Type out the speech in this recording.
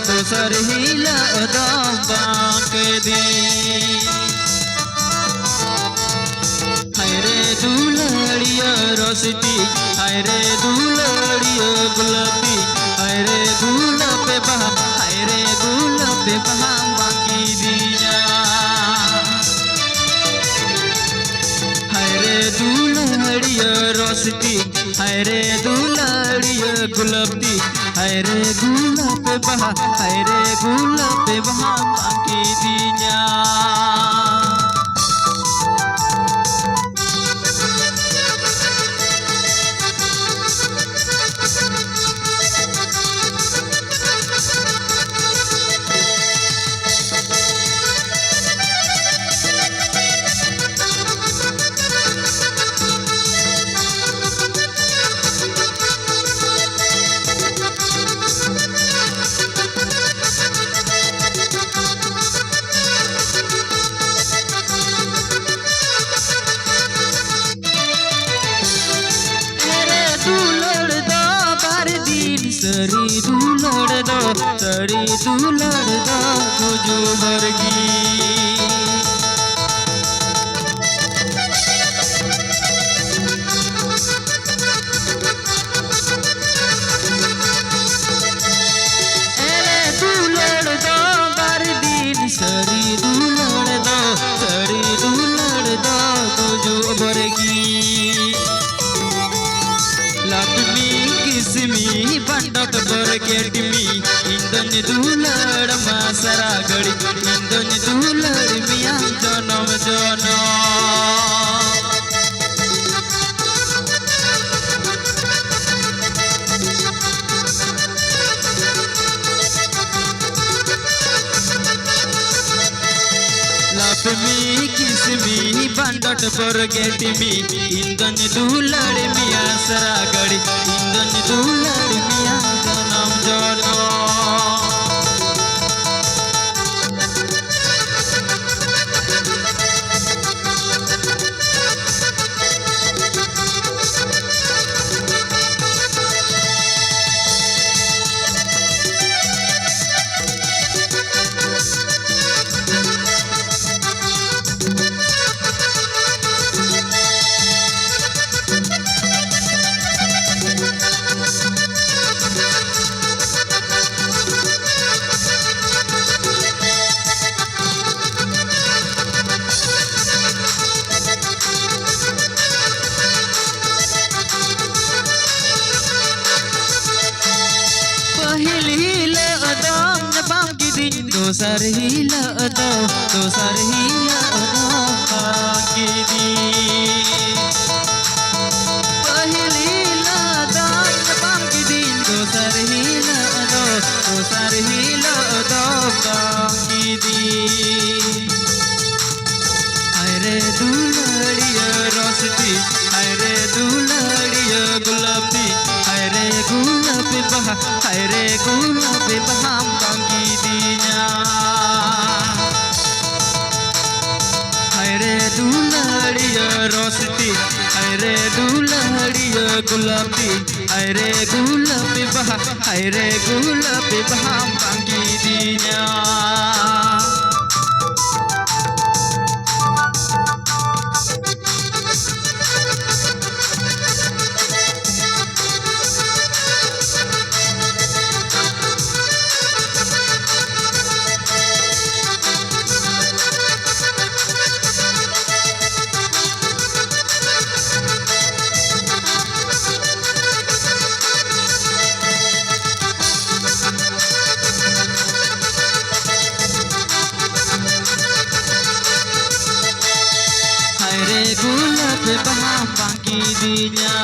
दोसर हिला बांक दी हायरे दुलड़िया रोशती हायरे दुलड़िया गुलाबी हायरे गुलाब बहा हायरे गुलाब बहा बांकी दिया हायरे दुलड़िया रोशती हायरे दुलड़िया गुलाबी हायरे गुलाब बहा हायरे गुलाब बहा बांकी दिया सरी दुलड़ दो तुझो वर्गी सरी दुलड़ दो तुझो वर्गी लक्ष्मी किस्मी पंडत बरकेटमी इंदन दुलड़ मासरा गड़ी इंदन दुलड़ मिया जनम जनम लक्ष्मी किस्मी पंडत बरकेटमी इंदन दुलड़ मिया सरा गड़ी इंदन दुलड़ मिया जनम जनम दोसर हिला बांकी दी पहली दान बांकी दी दोसर हिला बांकी दी हायरे दुलड़िया रोशती हायरे दुलड़िया गुलाबी हायरे गुलाब बहा हायरे गुलाब बहा बांकी दिया हायरे दुलड़िया रोशती हायरे दुलड़िया गुलाबी हायरे गुलाब बहा हायरे गुलाब बहा बांकी दिया गुलाब बहा बांकी दिया।